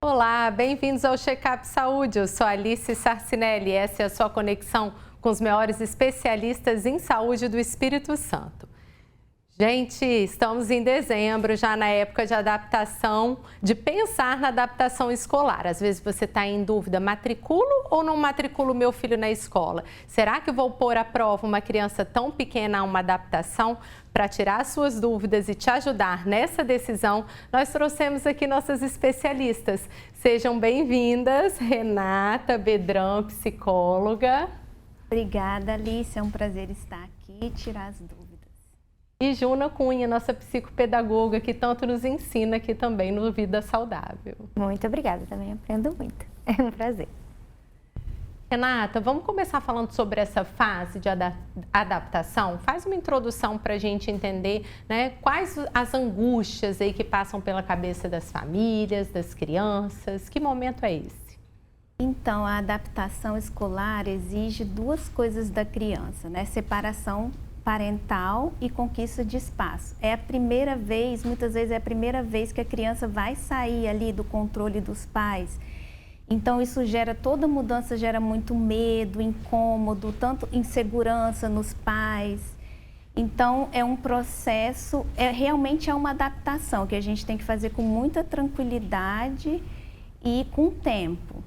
Olá, bem-vindos ao Check-up Saúde. Eu sou Alice Sarcinelli e essa é a sua conexão com os maiores especialistas em saúde do Espírito Santo. Gente, estamos em dezembro, já na época de adaptação, de pensar na adaptação escolar. Às vezes você está em dúvida, matriculo ou não matriculo meu filho na escola? Será que vou pôr à prova uma criança tão pequena a uma adaptação? Para tirar suas dúvidas e te ajudar nessa decisão, nós trouxemos aqui nossas especialistas. Sejam bem-vindas, Renata Bedrão, psicóloga. Obrigada, Alice. É um prazer estar aqui e tirar as dúvidas. E Juna Cunha, nossa psicopedagoga, que tanto nos ensina aqui também no Vida Saudável. Muito obrigada, também aprendo muito. É um prazer. Renata, vamos começar falando sobre essa fase de adaptação? Faz uma introdução para a gente entender, né, quais as angústias aí que passam pela cabeça das famílias, das crianças. Que momento é esse? Então, a adaptação escolar exige duas coisas da criança, né? Separação parental e conquista de espaço. É a primeira vez, muitas vezes é a primeira vez que a criança vai sair ali do controle dos pais. Então isso gera, toda mudança gera muito medo, incômodo, tanto insegurança nos pais. Então é um processo, realmente é uma adaptação que a gente tem que fazer com muita tranquilidade e com tempo.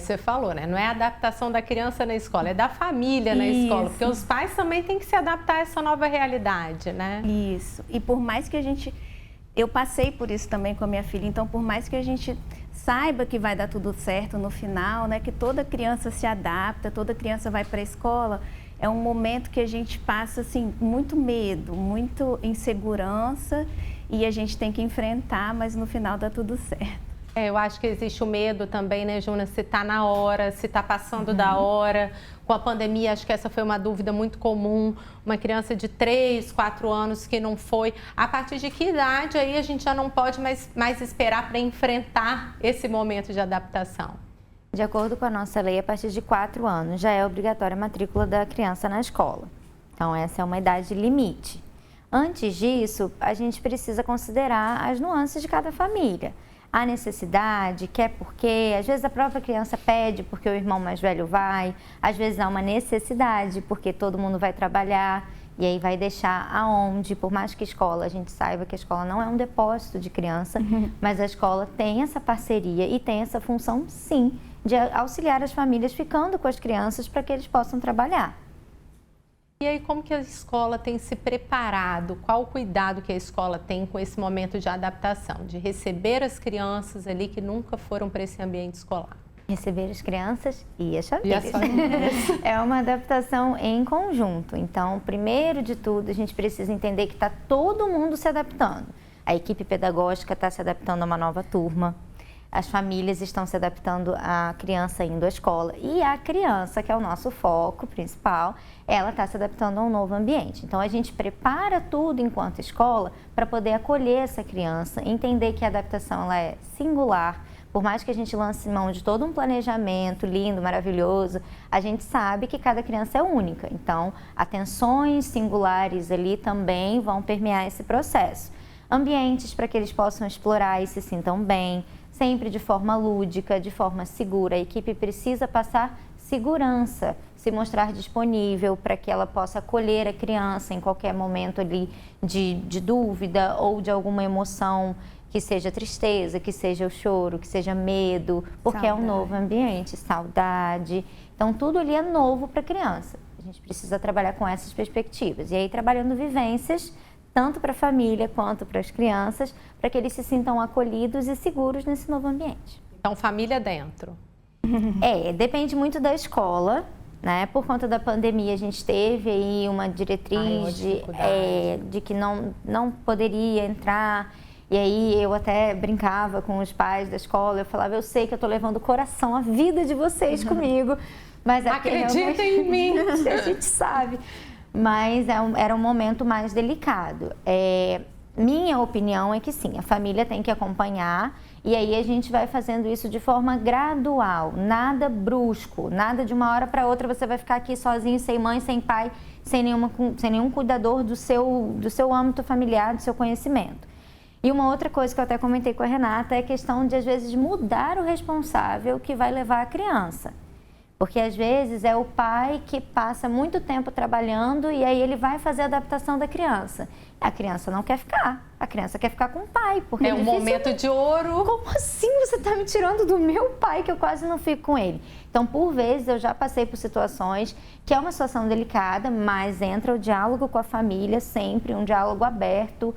Você falou, né? Não é a adaptação da criança na escola, é da família na escola, porque os pais também têm que se adaptar a essa nova realidade, né? Isso. E por mais que eu passei por isso também com a minha filha, então por mais que a gente saiba que vai dar tudo certo no final, né? Que toda criança se adapta, toda criança vai para a escola, é um momento que a gente passa, assim, muito medo, muito insegurança e a gente tem que enfrentar, mas no final dá tudo certo. Eu acho que existe o medo também, né, Juna, se está na hora, se está passando da hora. Com a pandemia, acho que essa foi uma dúvida muito comum. Uma criança de 3, 4 anos que não foi. A partir de que idade aí a gente já não pode mais esperar para enfrentar esse momento de adaptação? De acordo com a nossa lei, a partir de 4 anos já é obrigatória a matrícula da criança na escola. Então, essa é uma idade limite. Antes disso, a gente precisa considerar as nuances de cada família. A necessidade, quer porque, às vezes a própria criança pede porque o irmão mais velho vai, às vezes há uma necessidade porque todo mundo vai trabalhar e aí vai deixar aonde, por mais que a escola, a gente saiba que a escola não é um depósito de criança, mas a escola tem essa parceria e tem essa função sim, de auxiliar as famílias ficando com as crianças para que eles possam trabalhar. E aí, como que a escola tem se preparado? Qual o cuidado que a escola tem com esse momento de adaptação? De receber as crianças ali que nunca foram para esse ambiente escolar? Receber as crianças e as famílias. É uma adaptação em conjunto. Então, primeiro de tudo, a gente precisa entender que está todo mundo se adaptando. A equipe pedagógica está se adaptando a uma nova turma. As famílias estão se adaptando à criança indo à escola e a criança, que é o nosso foco principal, ela está se adaptando a um novo ambiente. Então, a gente prepara tudo enquanto escola para poder acolher essa criança, entender que a adaptação ela é singular. Por mais que a gente lance mão de todo um planejamento lindo, maravilhoso, a gente sabe que cada criança é única. Então, atenções singulares ali também vão permear esse processo. Ambientes para que eles possam explorar e se sintam bem, sempre de forma lúdica, de forma segura. A equipe precisa passar segurança, se mostrar disponível para que ela possa acolher a criança em qualquer momento ali de dúvida ou de alguma emoção, que seja tristeza, que seja o choro, que seja medo, porque saudade. É um novo ambiente, saudade. Então, tudo ali é novo para a criança. A gente precisa trabalhar com essas perspectivas. E aí, trabalhando vivências, tanto para a família quanto para as crianças, para que eles se sintam acolhidos e seguros nesse novo ambiente. Então, família dentro. Depende muito da escola, né? Por conta da pandemia, a gente teve aí uma diretriz de que não poderia entrar. E aí eu até brincava com os pais da escola, eu falava, eu sei que eu estou levando o coração, a vida de vocês comigo, mas acreditem em mim. A gente sabe. Mas era um momento mais delicado. Minha opinião é que sim, a família tem que acompanhar e aí a gente vai fazendo isso de forma gradual, nada brusco, nada de uma hora para outra você vai ficar aqui sozinho, sem mãe, sem pai, sem nenhum cuidador do seu âmbito familiar, do seu conhecimento. E uma outra coisa que eu até comentei com a Renata é a questão de, às vezes, mudar o responsável que vai levar a criança. Porque, às vezes, é o pai que passa muito tempo trabalhando e aí ele vai fazer a adaptação da criança. A criança não quer ficar. A criança quer ficar com o pai. Porque é um momento de ouro. Como assim você está me tirando do meu pai que eu quase não fico com ele? Então, por vezes, eu já passei por situações que é uma situação delicada, mas entra o diálogo com a família, sempre um diálogo aberto,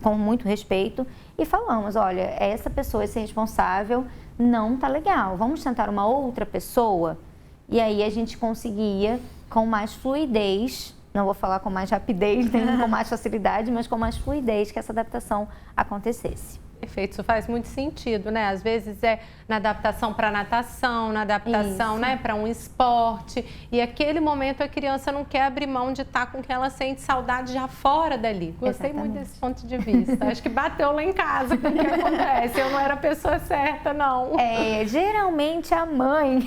com muito respeito. E falamos, olha, essa pessoa, esse responsável, não tá legal. Vamos tentar uma outra pessoa? E aí a gente conseguia, com mais fluidez, não vou falar com mais rapidez, nem com mais facilidade, mas com mais fluidez, que essa adaptação acontecesse. Perfeito, isso faz muito sentido, né? Às vezes é na adaptação para natação, na adaptação, né, para um esporte. E aquele momento a criança não quer abrir mão de estar com quem ela sente saudade já fora dali. Gostei muito desse ponto de vista. Acho que bateu lá em casa com o que acontece. Eu não era a pessoa certa, não. Geralmente a mãe.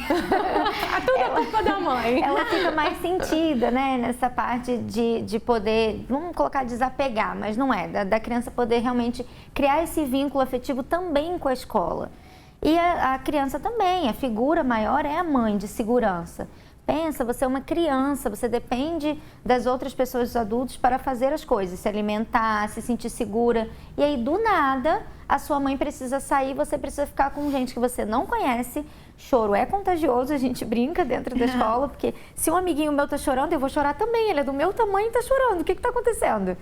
Tudo é culpa da mãe. Ela fica mais sentida, né, nessa parte de poder, vamos colocar desapegar, mas não é, da criança poder realmente criar esse vínculo afetivo também com a escola. E a criança também, a figura maior é a mãe de segurança. Pensa, você é uma criança, você depende das outras pessoas, dos adultos, para fazer as coisas, se alimentar, se sentir segura. E aí, do nada, a sua mãe precisa sair, você precisa ficar com gente que você não conhece. Choro é contagioso, a gente brinca dentro da escola, porque se um amiguinho meu tá chorando, eu vou chorar também. Ele é do meu tamanho e tá chorando. O que tá acontecendo?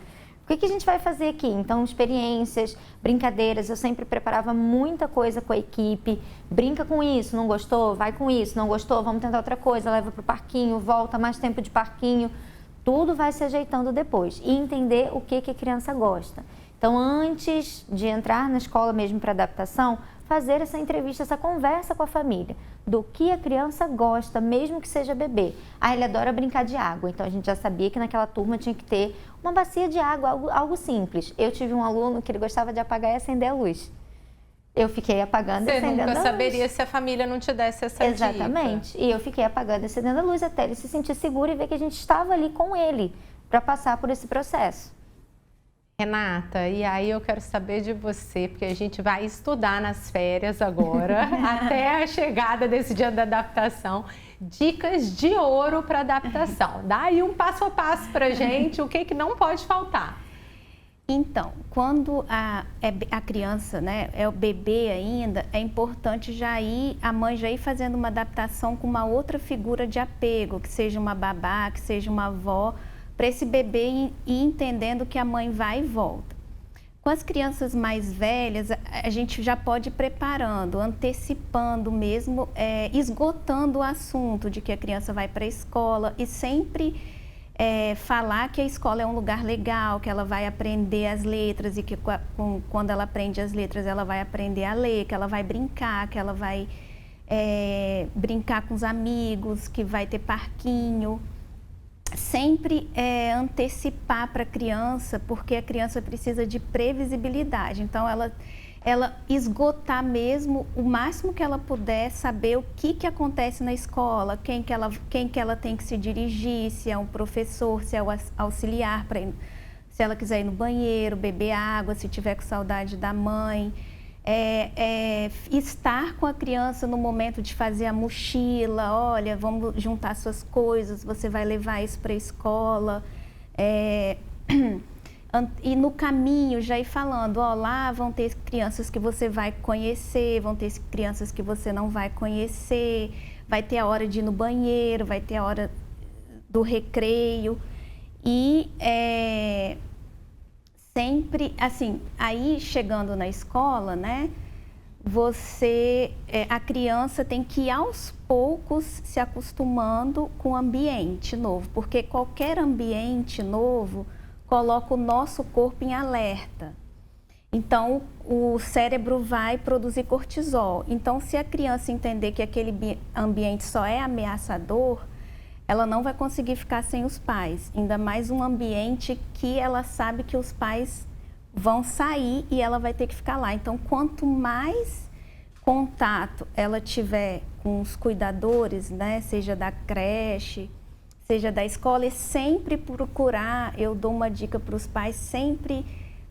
O que a gente vai fazer aqui? Então, experiências, brincadeiras, eu sempre preparava muita coisa com a equipe. Brinca com isso, não gostou? Vai com isso, não gostou? Vamos tentar outra coisa, leva para o parquinho, volta, mais tempo de parquinho. Tudo vai se ajeitando depois. E entender o que a criança gosta. Então, antes de entrar na escola mesmo para adaptação, fazer essa entrevista, essa conversa com a família, do que a criança gosta, mesmo que seja bebê. Ele adora brincar de água, então a gente já sabia que naquela turma tinha que ter uma bacia de água, algo simples. Eu tive um aluno que ele gostava de apagar e acender a luz. Eu fiquei apagando e acendendo a luz. Você nunca saberia se a família não te desse essa dica. Exatamente. E eu fiquei apagando e acendendo a luz até ele se sentir seguro e ver que a gente estava ali com ele para passar por esse processo. Renata, e aí eu quero saber de você, porque a gente vai estudar nas férias agora, até a chegada desse dia da adaptação, dicas de ouro para adaptação. Dá aí um passo a passo para a gente, o que não pode faltar. Então, quando a criança, né, é o bebê ainda, é importante a mãe já ir fazendo uma adaptação com uma outra figura de apego, que seja uma babá, que seja uma avó, para esse bebê ir entendendo que a mãe vai e volta. Com as crianças mais velhas, a gente já pode ir preparando, antecipando mesmo, esgotando o assunto de que a criança vai para a escola e sempre falar que a escola é um lugar legal, que ela vai aprender as letras e que quando ela aprende as letras ela vai aprender a ler, que ela vai brincar, que ela vai brincar com os amigos, que vai ter parquinho. Sempre antecipar para a criança, porque a criança precisa de previsibilidade. Então, ela esgotar mesmo o máximo que ela puder, saber o que acontece na escola, quem que ela tem que se dirigir, se é um professor, se é o auxiliar, se ela quiser ir no banheiro, beber água, se tiver com saudade da mãe. Estar com a criança no momento de fazer a mochila, olha, vamos juntar suas coisas, você vai levar isso para a escola. E no caminho já ir falando, lá vão ter crianças que você vai conhecer, vão ter crianças que você não vai conhecer, vai ter a hora de ir no banheiro, vai ter a hora do recreio. E sempre, assim, aí chegando na escola, né, a criança tem que ir aos poucos se acostumando com o ambiente novo, porque qualquer ambiente novo coloca o nosso corpo em alerta. Então, o cérebro vai produzir cortisol. Então, se a criança entender que aquele ambiente só é ameaçador, ela não vai conseguir ficar sem os pais, ainda mais um ambiente que ela sabe que os pais vão sair e ela vai ter que ficar lá. Então, quanto mais contato ela tiver com os cuidadores, né, seja da creche, seja da escola, e sempre procurar, eu dou uma dica para os pais, sempre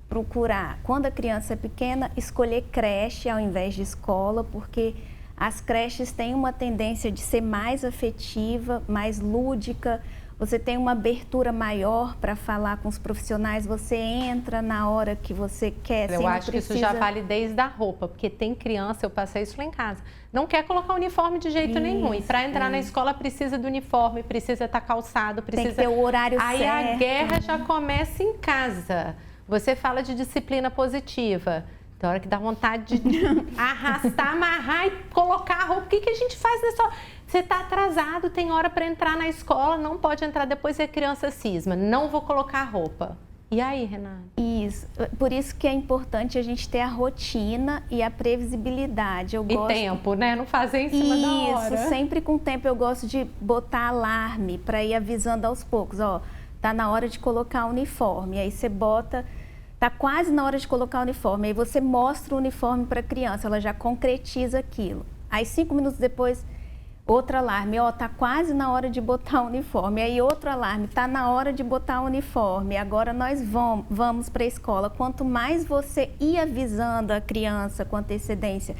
procurar, quando a criança é pequena, escolher creche ao invés de escola, porque as creches têm uma tendência de ser mais afetiva, mais lúdica, você tem uma abertura maior para falar com os profissionais, você entra na hora que você quer. Eu acho que isso já vale desde a roupa, porque tem criança, eu passei isso lá em casa, não quer colocar uniforme de jeito nenhum. E para entrar na escola precisa do uniforme, precisa estar calçado, precisa... Tem que ter o horário certo. Aí a guerra já começa em casa. Você fala de disciplina positiva. Tem hora que dá vontade de arrastar, amarrar e colocar a roupa. O que a gente faz nessa hora? Você está atrasado, tem hora para entrar na escola, não pode entrar depois e a criança cisma. Não vou colocar a roupa. E aí, Renata? Isso. Por isso que é importante a gente ter a rotina e a previsibilidade. E tempo, né? Não fazer em cima da hora. Isso, sempre com tempo eu gosto de botar alarme para ir avisando aos poucos. Ó, tá na hora de colocar o uniforme. Aí você bota... Tá quase na hora de colocar o uniforme, aí você mostra o uniforme para a criança, ela já concretiza aquilo. Aí 5 minutos depois, outro alarme, ó, tá quase na hora de botar o uniforme. Aí outro alarme, tá na hora de botar o uniforme, agora nós vamos para a escola. Quanto mais você ir avisando a criança com antecedência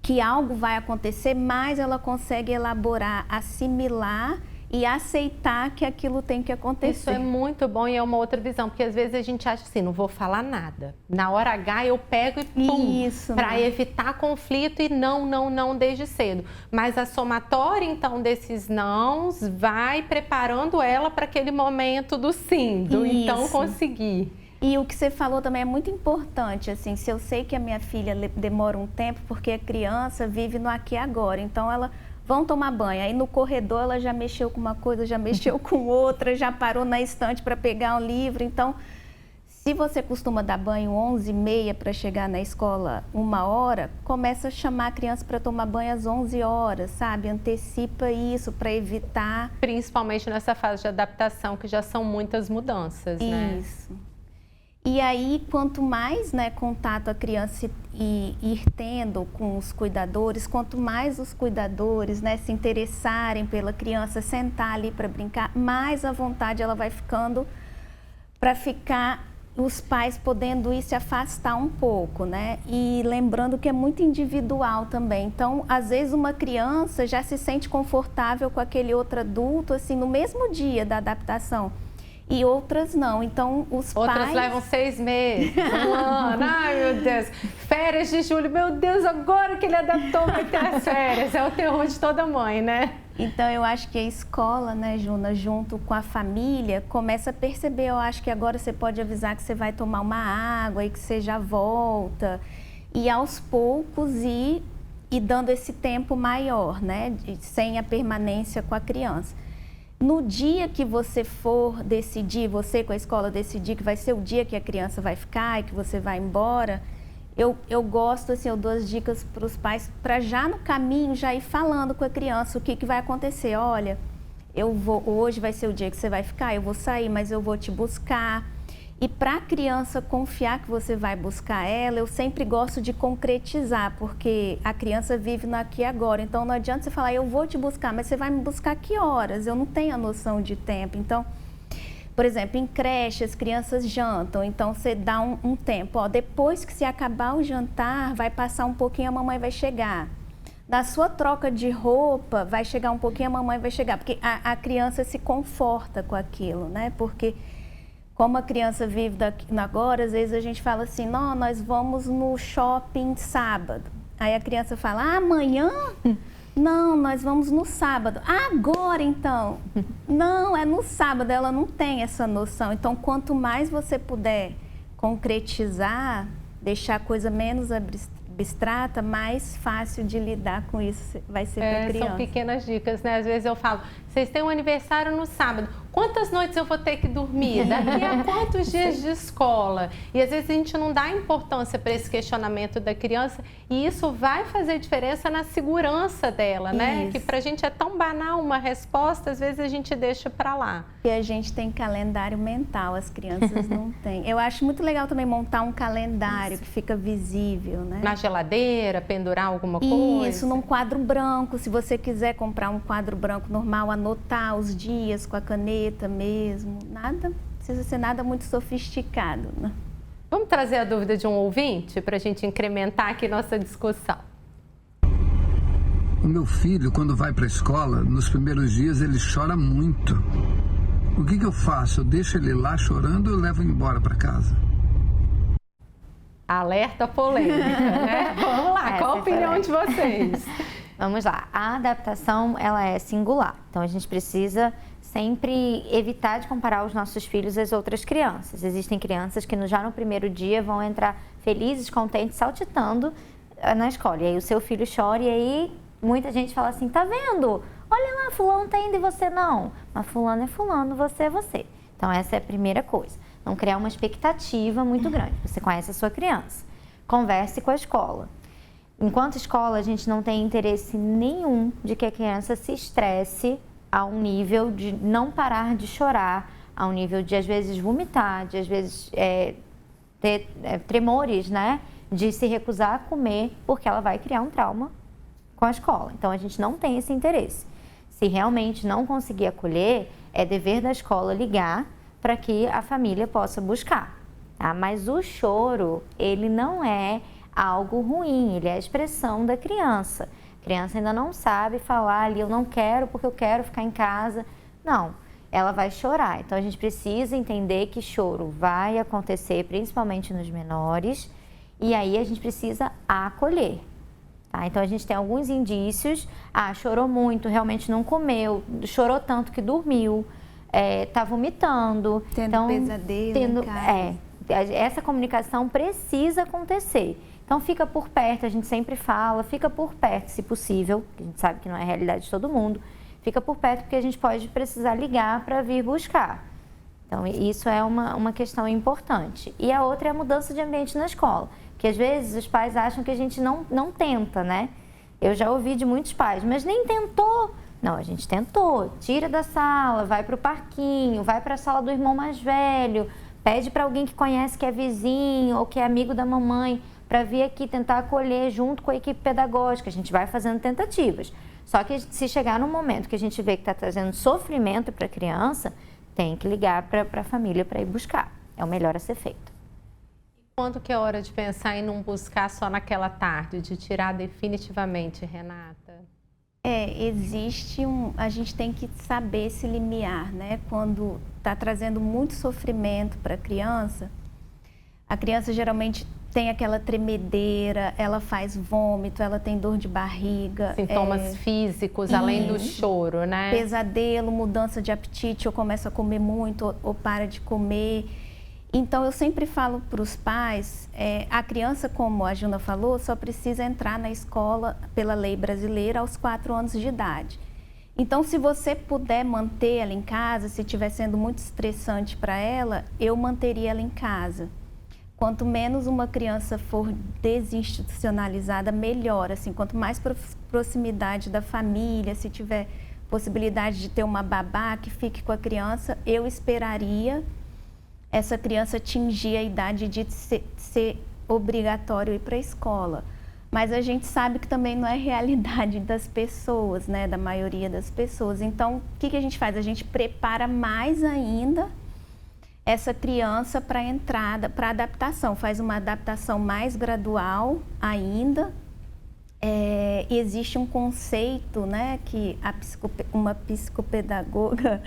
que algo vai acontecer, mais ela consegue elaborar, assimilar e aceitar que aquilo tem que acontecer. Isso é muito bom e é uma outra visão, porque às vezes a gente acha assim, não vou falar nada. Na hora H eu pego e pum, para evitar conflito e não desde cedo. Mas a somatória, então, desses nãos vai preparando ela para aquele momento do sim, do então conseguir. E o que você falou também é muito importante, assim, se eu sei que a minha filha demora um tempo, porque a criança vive no aqui e agora, então ela... Vão tomar banho, aí no corredor ela já mexeu com uma coisa, já mexeu com outra, já parou na estante para pegar um livro. Então, se você costuma dar banho 11h30 para chegar na escola 1h, começa a chamar a criança para tomar banho às 11 horas, sabe? Antecipa isso para evitar... Principalmente nessa fase de adaptação, que já são muitas mudanças, né? Isso. E aí, quanto mais, né, contato a criança ir tendo com os cuidadores, quanto mais os cuidadores, né, se interessarem pela criança, sentar ali para brincar, mais à vontade ela vai ficando para ficar os pais podendo ir se afastar um pouco, né? E lembrando que é muito individual também. Então, às vezes uma criança já se sente confortável com aquele outro adulto, assim, no mesmo dia da adaptação. E outras não, então os outras pais... levam 6 meses, 1 ano, ai meu Deus, férias de julho, meu Deus, agora que ele adaptou vai ter as férias, é o terror de toda mãe, né? Então eu acho que a escola, né, Juna, junto com a família, começa a perceber, eu acho que agora você pode avisar que você vai tomar uma água e que você já volta, e aos poucos ir dando esse tempo maior, né, sem a permanência com a criança. No dia que você for decidir, você com a escola decidir que vai ser o dia que a criança vai ficar e que você vai embora, eu gosto, assim, eu dou as dicas para os pais para já no caminho, já ir falando com a criança o que vai acontecer. Olha, hoje vai ser o dia que você vai ficar, eu vou sair, mas eu vou te buscar. E para a criança confiar que você vai buscar ela, eu sempre gosto de concretizar, porque a criança vive no aqui e agora. Então, não adianta você falar, eu vou te buscar, mas você vai me buscar que horas? Eu não tenho a noção de tempo. Então, por exemplo, em creche, as crianças jantam, então você dá um tempo. Ó, depois que se acabar o jantar, vai passar um pouquinho, a mamãe vai chegar. Na sua troca de roupa, vai chegar um pouquinho, a mamãe vai chegar. Porque a criança se conforta com aquilo, né? Porque... Como a criança vive agora, às vezes a gente fala assim, não, nós vamos no shopping sábado. Aí a criança fala, ah, amanhã? Não, nós vamos no sábado. Ah, agora então? Não, é no sábado, ela não tem essa noção. Então, quanto mais você puder concretizar, deixar a coisa menos abstrata, mais fácil de lidar com isso vai ser para a criança. São pequenas dicas, né? Às vezes eu falo, vocês têm um aniversário no sábado, quantas noites eu vou ter que dormir? Daqui a quantos dias de escola? E às vezes a gente não dá importância para esse questionamento da criança e isso vai fazer diferença na segurança dela, né? Que pra gente é tão banal uma resposta, às vezes a gente deixa para lá. E a gente tem calendário mental, as crianças não têm. Eu acho muito legal também montar um calendário que fica visível, né? Na geladeira, pendurar alguma coisa? Isso, num quadro branco. Se você quiser comprar um quadro branco normal, anotar os dias com a caneta mesmo. Nada, não precisa ser nada muito sofisticado, né? Vamos trazer a dúvida de um ouvinte para a gente incrementar aqui nossa discussão. O meu filho, quando vai para a escola, nos primeiros dias ele chora muito. O que eu faço? Eu deixo ele lá chorando ou eu levo embora para casa? Alerta polêmica, né? Vamos lá, qual a opinião de vocês? Vamos lá, a adaptação ela é singular, então a gente precisa sempre evitar de comparar os nossos filhos às outras crianças. Existem crianças que já no primeiro dia vão entrar felizes, contentes, saltitando na escola, e aí o seu filho chora e aí muita gente fala assim, tá vendo? Olha lá, fulano tá indo e você não. Mas fulano é fulano, você é você. Então essa é a primeira coisa. Não criar uma expectativa muito grande. Você conhece a sua criança. Converse com a escola. Enquanto escola, a gente não tem interesse nenhum de que a criança se estresse a um nível de não parar de chorar, a um nível de, às vezes, vomitar, de, às vezes, ter tremores, né? De se recusar a comer, porque ela vai criar um trauma com a escola. Então, a gente não tem esse interesse. Se realmente não conseguir acolher, é dever da escola ligar para que a família possa buscar. Tá? Mas o choro, ele não é algo ruim, ele é a expressão da criança. A criança ainda não sabe falar ali, eu não quero porque eu quero ficar em casa. Não, ela vai chorar. Então, a gente precisa entender que choro vai acontecer, principalmente nos menores, e aí a gente precisa acolher. Tá? Então, a gente tem alguns indícios. Chorou muito, realmente não comeu, chorou tanto que dormiu, tá vomitando. Tendo pesadelo em casa. Essa comunicação precisa acontecer. Então, fica por perto, a gente sempre fala, fica por perto, se possível, a gente sabe que não é a realidade de todo mundo, fica por perto porque a gente pode precisar ligar para vir buscar. Então, isso é uma questão importante. E a outra é a mudança de ambiente na escola, que às vezes os pais acham que a gente não tenta, né? Eu já ouvi de muitos pais, mas nem tentou. Não, a gente tentou, tira da sala, vai para o parquinho, vai para a sala do irmão mais velho, pede para alguém que conhece, que é vizinho ou que é amigo da mamãe, para vir aqui tentar acolher junto com a equipe pedagógica. A gente vai fazendo tentativas. Só que se chegar num momento que a gente vê que está trazendo sofrimento para a criança, tem que ligar para a família para ir buscar. É o melhor a ser feito. Quando que é hora de pensar em não buscar só naquela tarde, de tirar definitivamente, Renata? A gente tem que saber se limiar, né? Quando está trazendo muito sofrimento para a criança geralmente tem aquela tremedeira, ela faz vômito, ela tem dor de barriga. Sintomas físicos, além do choro, né? Pesadelo, mudança de apetite, ou começa a comer muito, ou para de comer. Então, eu sempre falo para os pais, a criança, como a Juna falou, só precisa entrar na escola, pela lei brasileira, aos 4 anos de idade. Então, se você puder manter ela em casa, se estiver sendo muito estressante para ela, eu manteria ela em casa. Quanto menos uma criança for desinstitucionalizada, melhor. Assim, quanto mais proximidade da família, se tiver possibilidade de ter uma babá que fique com a criança, eu esperaria essa criança atingir a idade de ser obrigatório ir para a escola. Mas a gente sabe que também não é realidade das pessoas, né? Da maioria das pessoas. Então, o que a gente faz? A gente prepara mais ainda essa criança para a entrada, para a adaptação, faz uma adaptação mais gradual ainda. Existe um conceito, né, que uma psicopedagoga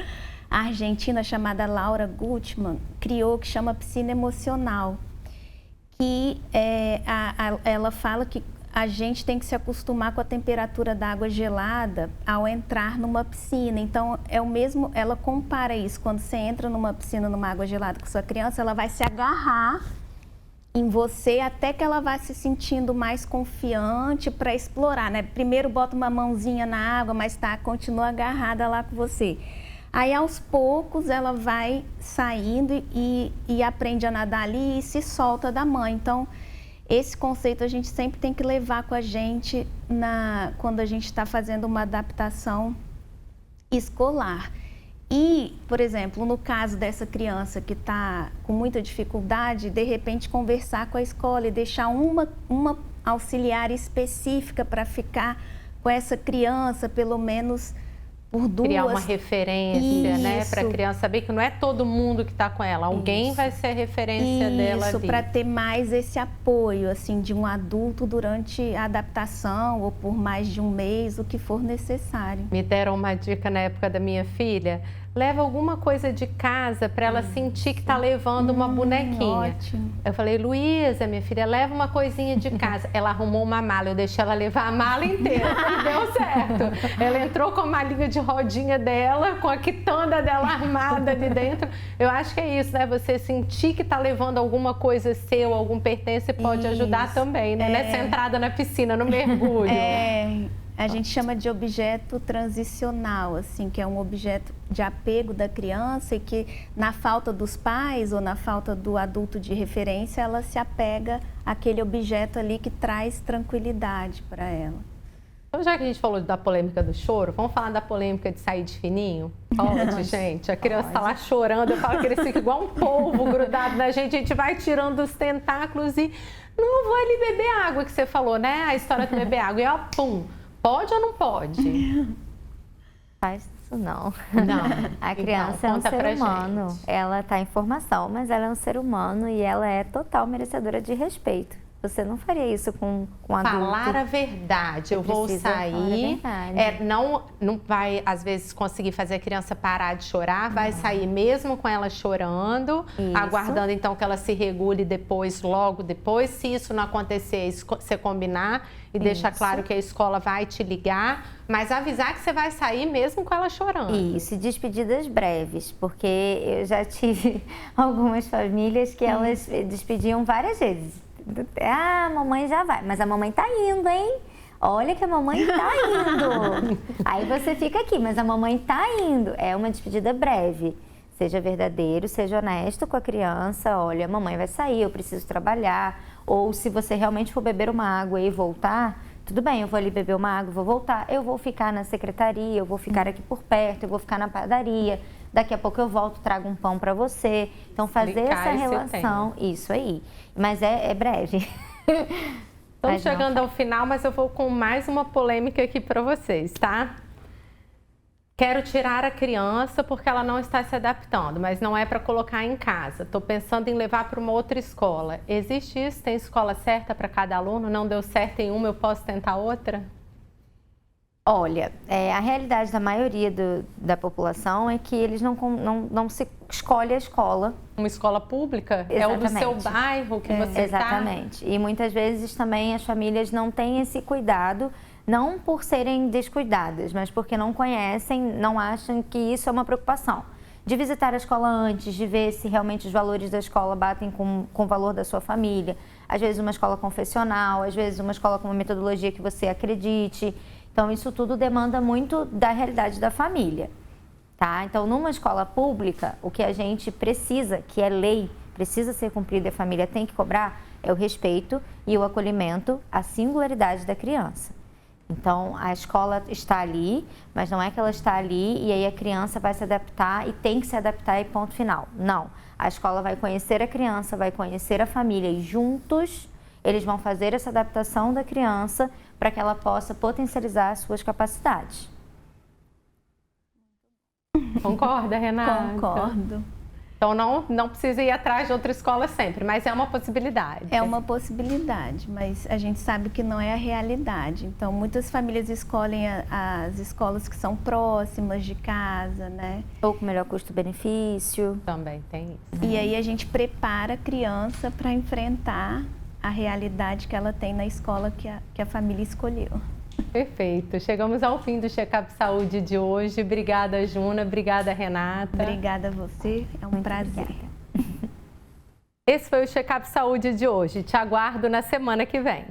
argentina chamada Laura Gutman criou, que chama piscina emocional, que ela fala que a gente tem que se acostumar com a temperatura da água gelada ao entrar numa piscina. Então, ela compara isso. Quando você entra numa piscina, numa água gelada com sua criança, ela vai se agarrar em você até que ela vai se sentindo mais confiante para explorar, né? Primeiro bota uma mãozinha na água, mas continua agarrada lá com você. Aí, aos poucos, ela vai saindo e aprende a nadar ali e se solta da mãe. Então, esse conceito a gente sempre tem que levar com a gente quando a gente está fazendo uma adaptação escolar. E, por exemplo, no caso dessa criança que está com muita dificuldade, de repente conversar com a escola e deixar uma auxiliar específica para ficar com essa criança, pelo menos criar uma referência, né? Isso. Para a criança saber que não é todo mundo que está com ela. Alguém vai ser a referência dela ali. Isso, para ter mais esse apoio, assim, de um adulto durante a adaptação ou por mais de um mês, o que for necessário. Me deram uma dica na época da minha filha. Leva alguma coisa de casa para ela sentir que está levando uma bonequinha. Ótimo. Eu falei, Luísa, minha filha, leva uma coisinha de casa. Ela arrumou uma mala, eu deixei ela levar a mala inteira e deu certo. Ela entrou com a malinha de rodinha dela, com a quitanda dela armada ali dentro. Eu acho que é isso, né? Você sentir que está levando alguma coisa seu, algum pertence, pode ajudar também, né? Nessa entrada na piscina, no mergulho. A gente chama de objeto transicional, assim, que é um objeto de apego da criança e que, na falta dos pais ou na falta do adulto de referência, ela se apega àquele objeto ali que traz tranquilidade para ela. Então, já que a gente falou da polêmica do choro, vamos falar da polêmica de sair de fininho? Pode, gente. A criança está lá chorando, eu falo que eles ficam igual um polvo grudado na gente, a gente vai tirando os tentáculos e não vou ali beber água, que você falou, né? A história de beber água. E ó, pum! Pode ou não pode? Faz isso não. Não. A criança é um ser humano. Gente. Ela está em formação, mas ela é um ser humano e ela é total merecedora de respeito. Você não faria isso com um adulto. Falar a verdade. Eu vou sair. Não vai, às vezes, conseguir fazer a criança parar de chorar. Vai sair mesmo com ela chorando, aguardando então que ela se regule depois, logo depois. Se isso não acontecer, você combinar e deixar claro que a escola vai te ligar, mas avisar que você vai sair mesmo com ela chorando. Isso, e despedidas breves, porque eu já tive algumas famílias que elas despediam várias vezes. Ah, a mamãe já vai, mas a mamãe tá indo, hein? Olha que a mamãe tá indo. Aí você fica aqui, mas a mamãe tá indo. É uma despedida breve. Seja verdadeiro, seja honesto com a criança. Olha, a mamãe vai sair, eu preciso trabalhar. Ou se você realmente for beber uma água e voltar, tudo bem, eu vou ali beber uma água, vou voltar. Eu vou ficar na secretaria, eu vou ficar aqui por perto, eu vou ficar na padaria. Daqui a pouco eu volto, trago um pão para você. Então, fazer essa relação, isso aí. Mas é breve. Estamos chegando ao final, mas eu vou com mais uma polêmica aqui para vocês, tá? Quero tirar a criança porque ela não está se adaptando, mas não é para colocar em casa. Estou pensando em levar para uma outra escola. Existe isso? Tem escola certa para cada aluno? Não deu certo em uma, eu posso tentar outra? Olha, a realidade da maioria da população é que eles não se escolhe a escola. Uma escola pública? Exatamente. É o do seu bairro que você está? Exatamente. E muitas vezes também as famílias não têm esse cuidado, não por serem descuidadas, mas porque não conhecem, não acham que isso é uma preocupação. De visitar a escola antes, de ver se realmente os valores da escola batem com o valor da sua família. Às vezes uma escola confessional, às vezes uma escola com uma metodologia que você acredite. Então, isso tudo demanda muito da realidade da família, tá? Então, numa escola pública, o que a gente precisa, que é lei, precisa ser cumprido e a família tem que cobrar, é o respeito e o acolhimento à singularidade da criança. Então, a escola está ali, mas não é que ela está ali e aí a criança vai se adaptar e tem que se adaptar e ponto final. Não, a escola vai conhecer a criança, vai conhecer a família e juntos eles vão fazer essa adaptação da criança para que ela possa potencializar as suas capacidades. Concorda, Renata? Concordo. Então, não precisa ir atrás de outra escola sempre, mas é uma possibilidade. É uma possibilidade, mas a gente sabe que não é a realidade. Então, muitas famílias escolhem as escolas que são próximas de casa, né? Ou com melhor custo-benefício. Também tem isso. E aí a gente prepara a criança para enfrentar a realidade que ela tem na escola que a família escolheu. Perfeito. Chegamos ao fim do Check-up Saúde de hoje. Obrigada, Juna. Obrigada, Renata. Obrigada a você. É um prazer. Obrigada. Esse foi o Check-up Saúde de hoje. Te aguardo na semana que vem.